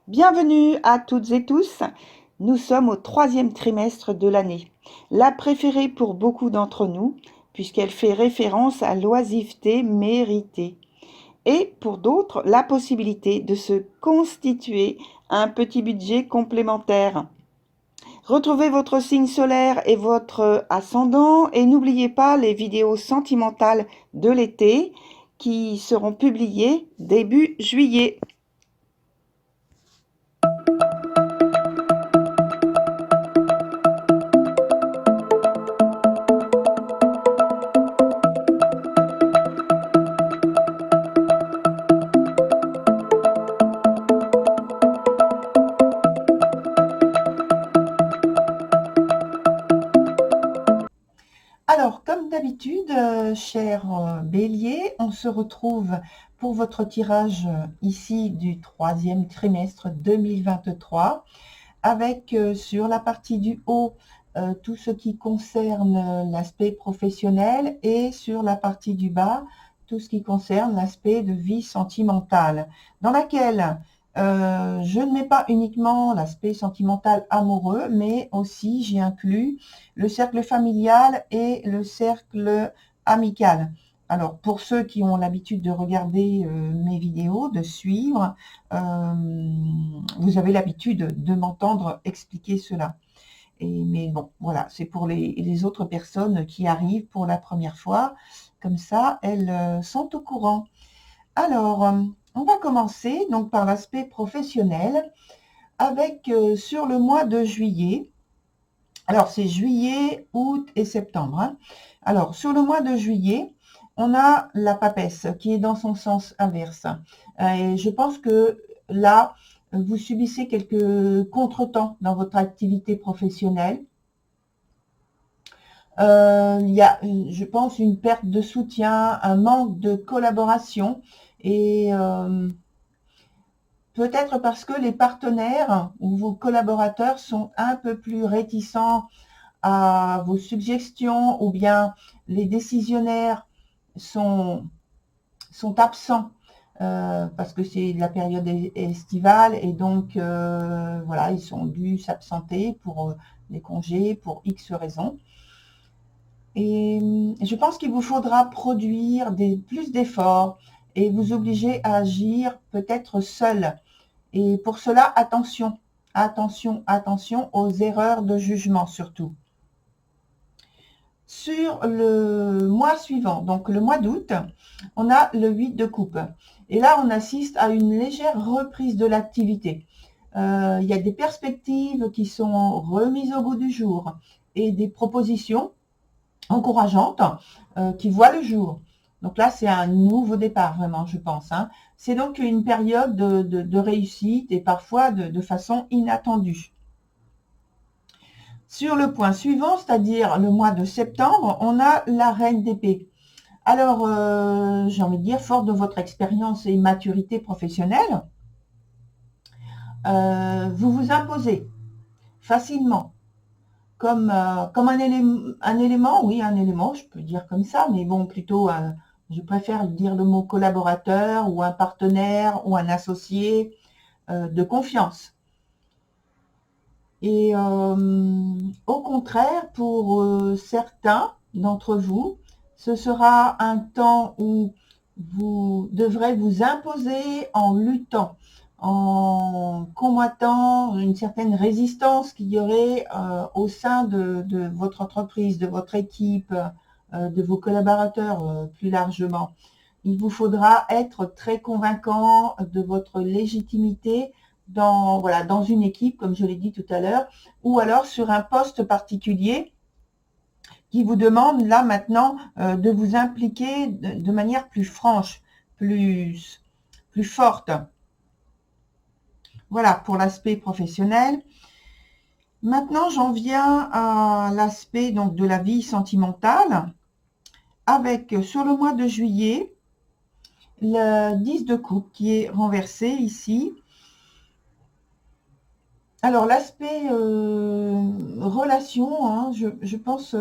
Bienvenue à toutes et tous. Nous sommes au troisième trimestre de l'année, la préférée pour beaucoup d'entre nous, puisqu'elle fait référence à l'oisiveté méritée, et pour d'autres, la possibilité de se constituer un petit budget complémentaire. Retrouvez votre signe solaire et votre ascendant, et n'oubliez pas les vidéos sentimentales de l'été qui seront publiées début juillet. Alors, comme d'habitude, cher Bélier, on se retrouve pour votre tirage ici du troisième trimestre 2023, avec sur la partie du haut tout ce qui concerne l'aspect professionnel et sur la partie du bas tout ce qui concerne l'aspect de vie sentimentale, dans laquelle je ne mets pas uniquement l'aspect sentimental amoureux, mais aussi j'y inclus le cercle familial et le cercle amical. Alors, pour ceux qui ont l'habitude de regarder mes vidéos, de suivre, vous avez l'habitude de m'entendre expliquer cela. Mais bon, voilà, c'est pour les autres personnes qui arrivent pour la première fois. Comme ça, elles sont au courant. Alors, on va commencer donc par l'aspect professionnel avec sur le mois de juillet. Alors, c'est juillet, août et septembre, hein. Alors, sur le mois de juillet, on a la papesse qui est dans son sens inverse. Et je pense que là, vous subissez quelques contretemps dans votre activité professionnelle. Il y a, je pense, une perte de soutien, un manque de collaboration et peut-être parce que les partenaires ou vos collaborateurs sont un peu plus réticents à vos suggestions, ou bien les décisionnaires sont absents parce que c'est la période estivale et donc voilà, ils sont dû s'absenter pour les congés, pour X raisons. Et je pense qu'il vous faudra produire plus d'efforts et vous obliger à agir peut-être seul. Et pour cela, attention, attention, attention aux erreurs de jugement surtout. Sur le mois suivant, donc le mois d'août, on a le 8 de coupe. Et là, on assiste à une légère reprise de l'activité. Il y a des perspectives qui sont remises au goût du jour et des propositions encourageantes qui voient le jour. Donc là, c'est un nouveau départ, vraiment, je pense, hein. C'est donc une période de réussite et parfois de façon inattendue. Sur le point suivant, c'est-à-dire le mois de septembre, on a la reine d'épée. Alors, j'ai envie de dire, fort de votre expérience et maturité professionnelle, vous vous imposez facilement comme un élément, oui, un élément, je peux dire comme ça, mais bon, plutôt, je préfère dire le mot collaborateur ou un partenaire ou un associé de confiance. Et au contraire, pour certains d'entre vous, ce sera un temps où vous devrez vous imposer en luttant, en combattant une certaine résistance qu'il y aurait au sein de votre entreprise, de votre équipe, de vos collaborateurs plus largement. Il vous faudra être très convaincant de votre légitimité dans une équipe, comme je l'ai dit tout à l'heure, ou alors sur un poste particulier qui vous demande là maintenant de vous impliquer de manière plus franche, plus forte. Voilà pour l'aspect professionnel. Maintenant, j'en viens à l'aspect donc de la vie sentimentale, avec sur le mois de juillet le 10 de coupe qui est renversé ici. Alors l'aspect relation, hein, je pense,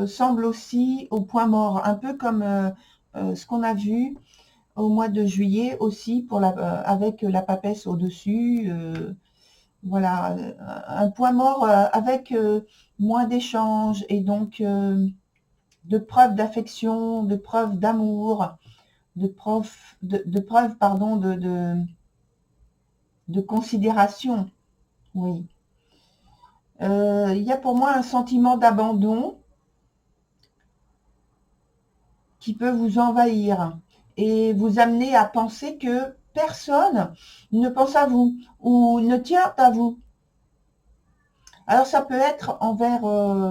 semble aussi au point mort, un peu comme ce qu'on a vu au mois de juillet aussi pour avec la papesse au-dessus. Voilà, un point mort avec moins d'échanges et donc de preuves d'affection, de preuves d'amour, de preuves, pardon, de considération. Oui. Il y a pour moi un sentiment d'abandon qui peut vous envahir et vous amener à penser que personne ne pense à vous ou ne tient à vous. Alors ça peut être envers,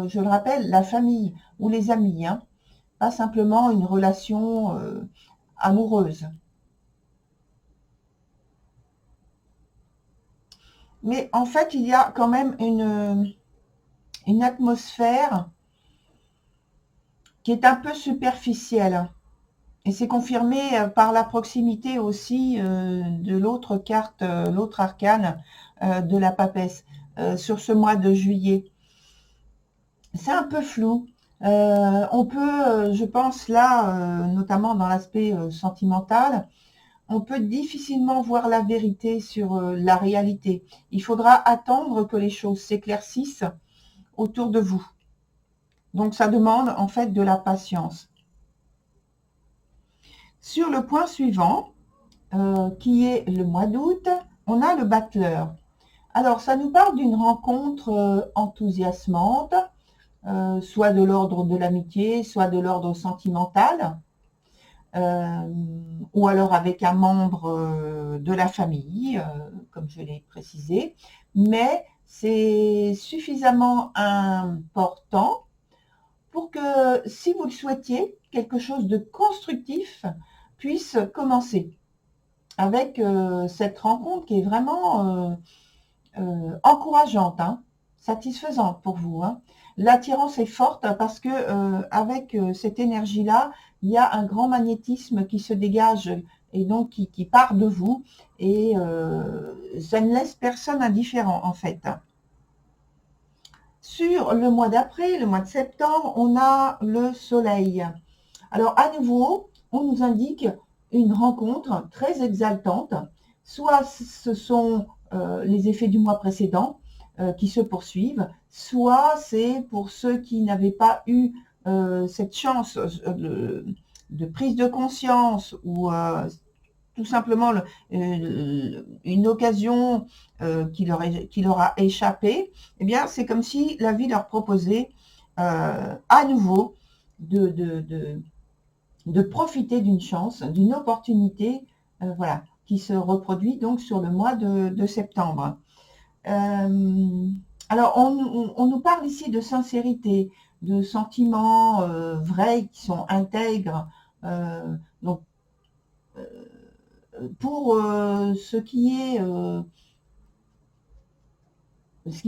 je le rappelle, la famille ou les amis, hein, pas simplement une relation amoureuse. Mais en fait, il y a quand même une atmosphère qui est un peu superficielle. Et c'est confirmé par la proximité aussi de l'autre carte, l'autre arcane de la papesse sur ce mois de juillet. C'est un peu flou. On peut, je pense là, notamment dans l'aspect sentimental, on peut difficilement voir la vérité sur la réalité. Il faudra attendre que les choses s'éclaircissent autour de vous. Donc ça demande en fait de la patience. Sur le point suivant, qui est le mois d'août, on a le battleur. Alors ça nous parle d'une rencontre enthousiasmante, soit de l'ordre de l'amitié, soit de l'ordre sentimental, euh, ou alors avec un membre de la famille, comme je l'ai précisé, mais c'est suffisamment important pour que, si vous le souhaitiez, quelque chose de constructif puisse commencer avec cette rencontre qui est vraiment encourageante, hein, satisfaisante pour vous, hein. L'attirance est forte parce que avec cette énergie-là, il y a un grand magnétisme qui se dégage et donc qui part de vous et ça ne laisse personne indifférent en fait. Sur le mois d'après, le mois de septembre, on a le soleil. Alors à nouveau, on nous indique une rencontre très exaltante. Soit ce sont les effets du mois précédent qui se poursuivent, soit c'est pour ceux qui n'avaient pas eu cette chance de prise de conscience ou tout simplement une occasion qui leur a échappé, eh bien c'est comme si la vie leur proposait à nouveau de, de, de, de profiter d'une chance, d'une opportunité, voilà, qui se reproduit donc sur le mois de septembre. Alors, on nous parle ici de sincérité, de sentiments vrais qui sont intègres. Donc, pour ce qui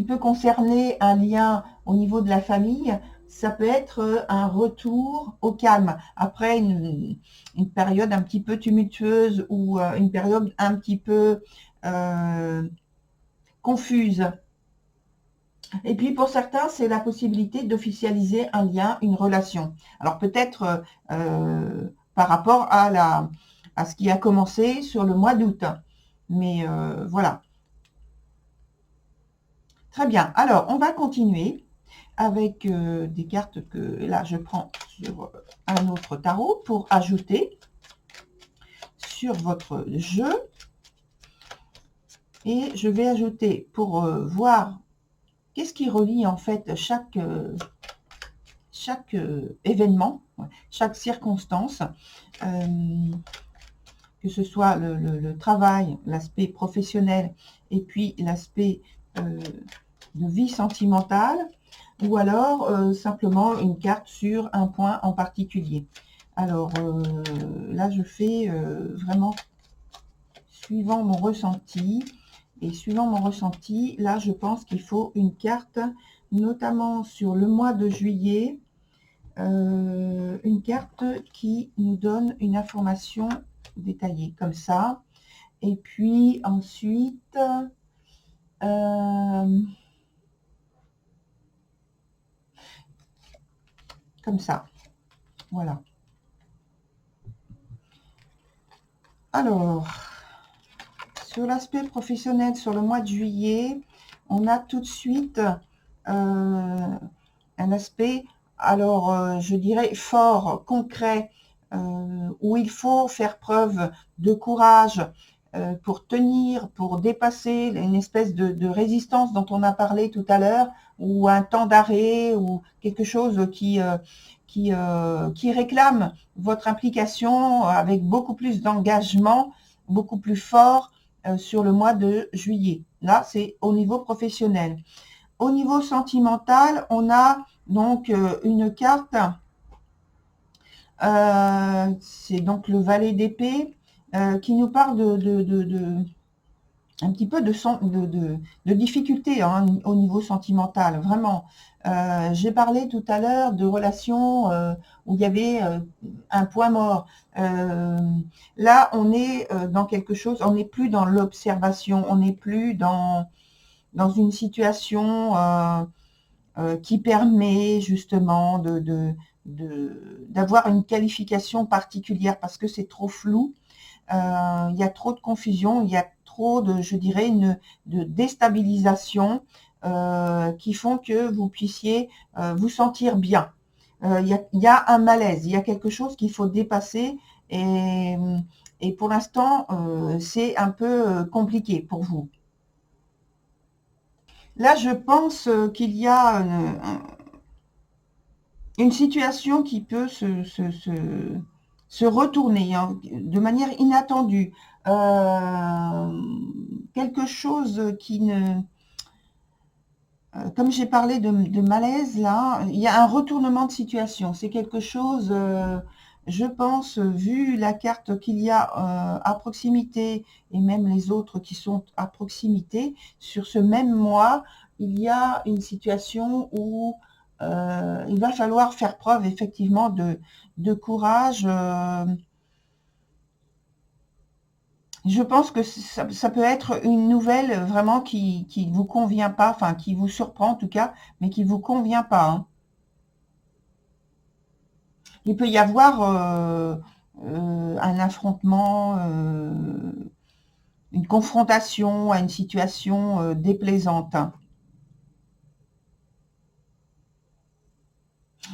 peut concerner un lien au niveau de la famille, ça peut être un retour au calme après une période un petit peu tumultueuse ou une période un petit peu confuse. Et puis pour certains, c'est la possibilité d'officialiser un lien, une relation. Alors peut-être par rapport à ce qui a commencé sur le mois d'août. Mais voilà. Très bien. Alors, on va continuer avec des cartes que là, je prends sur un autre tarot pour ajouter sur votre jeu. Et je vais ajouter pour voir qu'est-ce qui relie en fait chaque événement, chaque circonstance, que ce soit le travail, l'aspect professionnel et puis l'aspect de vie sentimentale, ou alors simplement une carte sur un point en particulier. Alors là, je fais vraiment suivant mon ressenti. Et suivant mon ressenti, là, je pense qu'il faut une carte, notamment sur le mois de juillet, une carte qui nous donne une information détaillée, comme ça. Et puis ensuite, comme ça. Voilà. Alors, sur l'aspect professionnel, sur le mois de juillet, on a tout de suite un aspect, alors je dirais fort, concret, où il faut faire preuve de courage pour tenir, pour dépasser une espèce de résistance dont on a parlé tout à l'heure, ou un temps d'arrêt, ou quelque chose qui réclame votre implication avec beaucoup plus d'engagement, beaucoup plus fort sur le mois de juillet. Là, c'est au niveau professionnel. Au niveau sentimental, on a donc une carte, c'est donc le valet d'épée, qui nous parle un petit peu de difficultés hein, au niveau sentimental, vraiment. J'ai parlé tout à l'heure de relations où il y avait un point mort. Là, on est dans quelque chose, on n'est plus dans l'observation, on n'est plus dans une situation qui permet justement d'avoir une qualification particulière parce que c'est trop flou. Il y a trop de confusion, il y a trop de, je dirais, de déstabilisation qui font que vous puissiez vous sentir bien. Il y a un malaise, il y a quelque chose qu'il faut dépasser et pour l'instant, c'est un peu compliqué pour vous. Là, je pense qu'il y a une situation qui peut se retourner hein, de manière inattendue. Quelque chose qui ne... Comme j'ai parlé de malaise, là, il y a un retournement de situation. C'est quelque chose, je pense, vu la carte qu'il y a à proximité, et même les autres qui sont à proximité, sur ce même mois, il y a une situation où il va falloir faire preuve effectivement de courage. Je pense que ça peut être une nouvelle vraiment qui vous convient pas, enfin qui vous surprend en tout cas, mais qui vous convient pas. Hein. Il peut y avoir un affrontement, une confrontation à une situation déplaisante. Hein.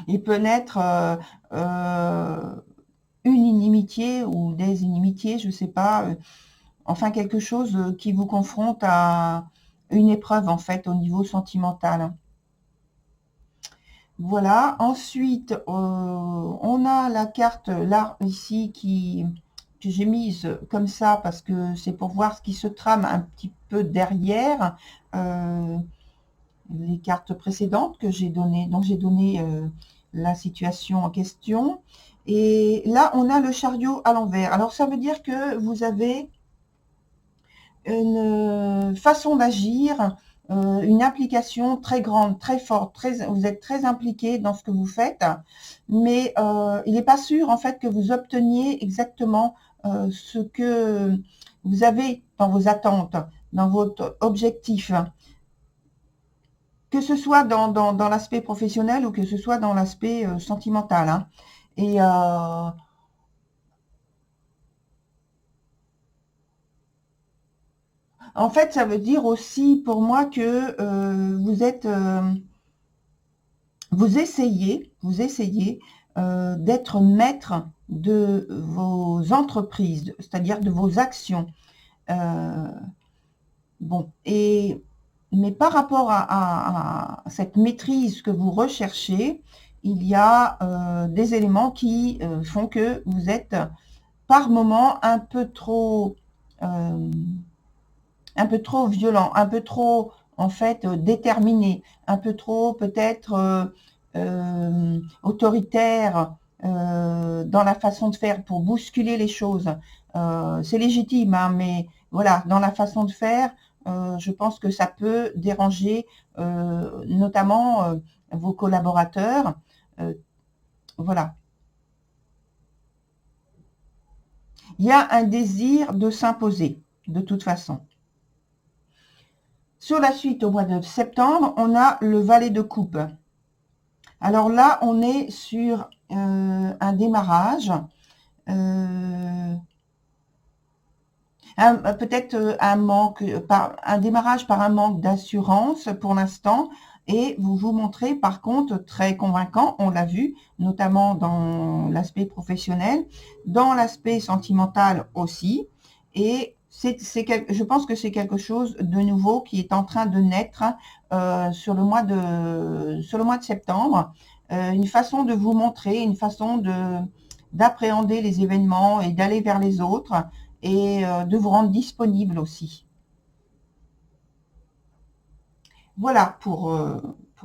Il peut naître une inimitié ou des inimitiés, je sais pas, enfin quelque chose qui vous confronte à une épreuve en fait au niveau sentimental. Voilà, ensuite on a la carte là ici que j'ai mise comme ça parce que c'est pour voir ce qui se trame un petit peu derrière les cartes précédentes que j'ai données, dont j'ai donné la situation en question. Et là on a le chariot à l'envers. Alors ça veut dire que vous avez une façon d'agir, une implication très grande, très forte, vous êtes très impliqué dans ce que vous faites, mais il n'est pas sûr en fait que vous obteniez exactement ce que vous avez dans vos attentes, dans votre objectif, que ce soit dans l'aspect professionnel ou que ce soit dans l'aspect sentimental. Hein. Et en fait, ça veut dire aussi pour moi que vous essayez d'être maître de vos entreprises, c'est-à-dire de vos actions. Euh, bon, mais par rapport à cette maîtrise que vous recherchez, il y a des éléments qui font que vous êtes par moment un peu trop violent, un peu trop en fait déterminé, un peu trop peut-être autoritaire dans la façon de faire pour bousculer les choses. C'est légitime, hein, mais voilà, dans la façon de faire, je pense que ça peut déranger notamment vos collaborateurs. Euh, voilà. Il y a un désir de s'imposer, de toute façon. Sur la suite, au mois de septembre, on a le valet de coupe. Alors là, on est sur un démarrage. peut-être un manque, un démarrage par un manque d'assurance pour l'instant, et vous vous montrez par contre très convaincant, on l'a vu, notamment dans l'aspect professionnel, dans l'aspect sentimental aussi, et je pense que c'est quelque chose de nouveau qui est en train de naître sur le mois de septembre, une façon de vous montrer, une façon d'appréhender les événements et d'aller vers les autres, et de vous rendre disponible aussi. Voilà pour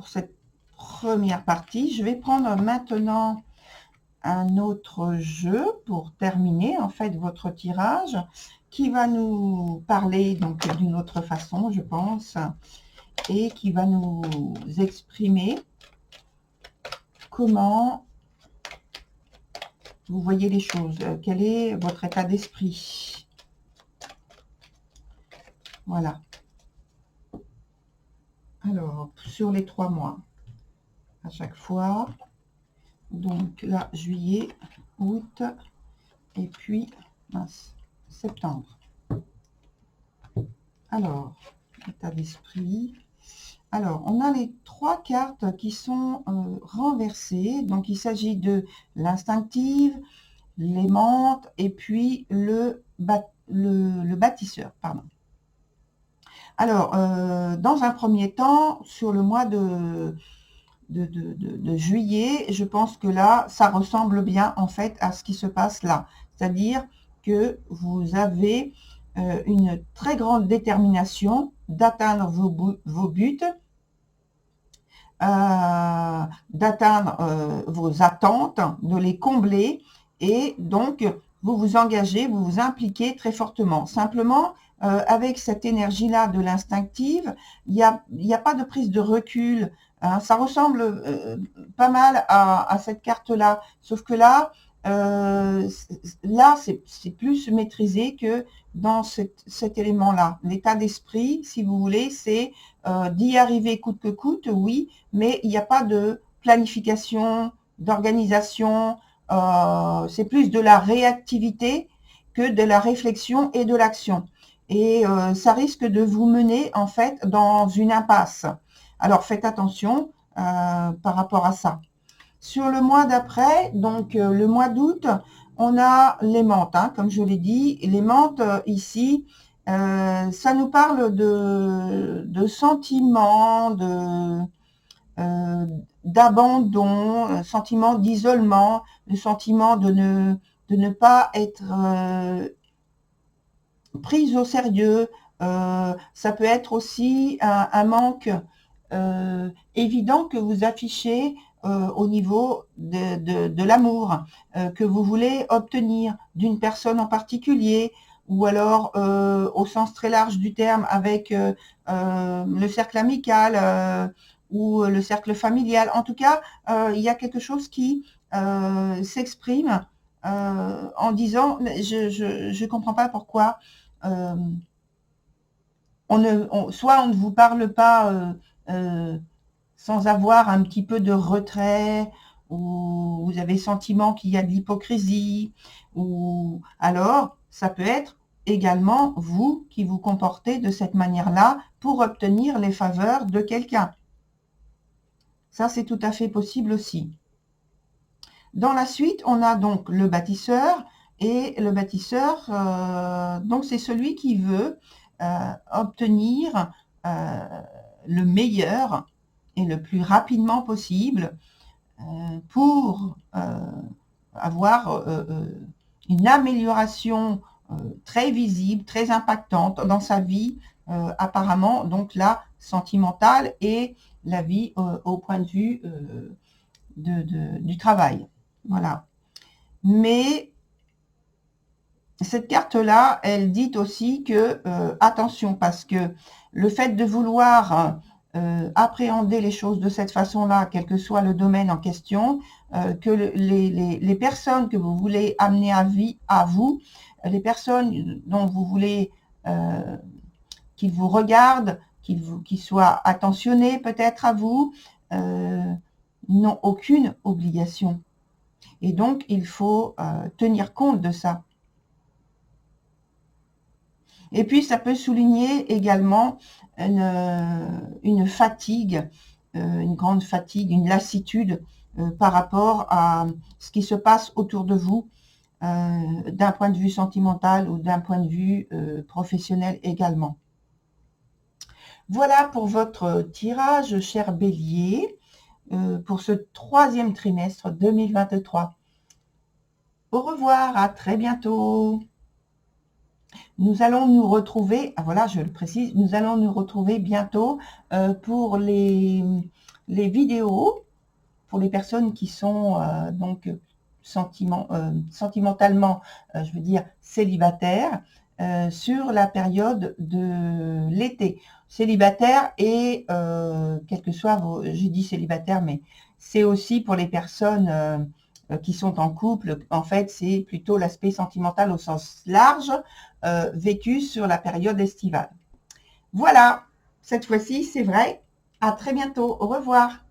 cette première partie. Je vais prendre maintenant un autre jeu pour terminer en fait votre tirage, qui va nous parler donc d'une autre façon, je pense, et qui va nous exprimer comment vous voyez les choses, quel est votre état d'esprit. Voilà. Alors, sur les 3 mois, à chaque fois, donc là, juillet, août, et puis septembre. Alors, état d'esprit. Alors, on a les 3 cartes qui sont renversées. Donc, il s'agit de l'instinctive, l'aimante et puis le bâtisseur. Pardon. Alors, dans un premier temps, sur le mois de juillet, je pense que là, ça ressemble bien en fait à ce qui se passe là. C'est-à-dire que vous avez une très grande détermination d'atteindre vos buts, d'atteindre vos attentes, de les combler, et donc vous vous engagez, vous vous impliquez très fortement. Simplement, avec cette énergie-là de l'instinctive, il n'y a pas de prise de recul. Hein, ça ressemble pas mal à cette carte-là, sauf que là, c'est plus maîtrisé que dans cet élément-là. L'état d'esprit, si vous voulez, c'est d'y arriver coûte que coûte, oui, mais il n'y a pas de planification, d'organisation, c'est plus de la réactivité que de la réflexion et de l'action. Et ça risque de vous mener en fait dans une impasse. Alors faites attention par rapport à ça. Sur le mois d'après, donc le mois d'août, on a l'aimante, hein, comme je l'ai dit. L'aimante ici, ça nous parle de sentiments, d'abandon, sentiment d'isolement, le sentiment de ne pas être prise au sérieux. Ça peut être aussi un manque évident que vous affichez au niveau de l'amour que vous voulez obtenir d'une personne en particulier, ou alors au sens très large du terme avec le cercle amical ou le cercle familial. En tout cas, il y a quelque chose qui s'exprime en disant je ne comprends pas pourquoi soit on ne vous parle pas sans avoir un petit peu de retrait, ou vous avez le sentiment qu'il y a de l'hypocrisie, ou alors ça peut être également vous qui vous comportez de cette manière-là pour obtenir les faveurs de quelqu'un. Ça, c'est tout à fait possible aussi. Dans la suite, on a donc le bâtisseur, et le bâtisseur, donc c'est celui qui veut obtenir le meilleur et le plus rapidement possible pour avoir une amélioration très visible, très impactante dans sa vie, apparemment, donc là, sentimentale, et la vie au point de vue du travail. Voilà. Mais cette carte-là, elle dit aussi que, attention, parce que le fait de vouloir appréhender les choses de cette façon-là, quel que soit le domaine en question, que les personnes que vous voulez amener à vous, les personnes dont vous voulez qu'ils vous regardent, qu'ils soient attentionnés peut-être à vous, n'ont aucune obligation. Et donc, il faut tenir compte de ça. Et puis, ça peut souligner également une fatigue, une grande fatigue, une lassitude par rapport à ce qui se passe autour de vous, d'un point de vue sentimental ou d'un point de vue professionnel également. Voilà pour votre tirage, cher Bélier, pour ce 3e trimestre 2023. Au revoir, à très bientôt. Nous allons nous retrouver, voilà, je le précise, nous allons nous retrouver bientôt pour les vidéos, pour les personnes qui sont donc sentimentalement, je veux dire, célibataires, sur la période de l'été. Célibataire et, quel que soit vos, j'ai dit célibataire, mais c'est aussi pour les personnes qui sont en couple. En fait, c'est plutôt l'aspect sentimental au sens large, vécu sur la période estivale. Voilà, cette fois-ci, c'est vrai. À très bientôt. Au revoir.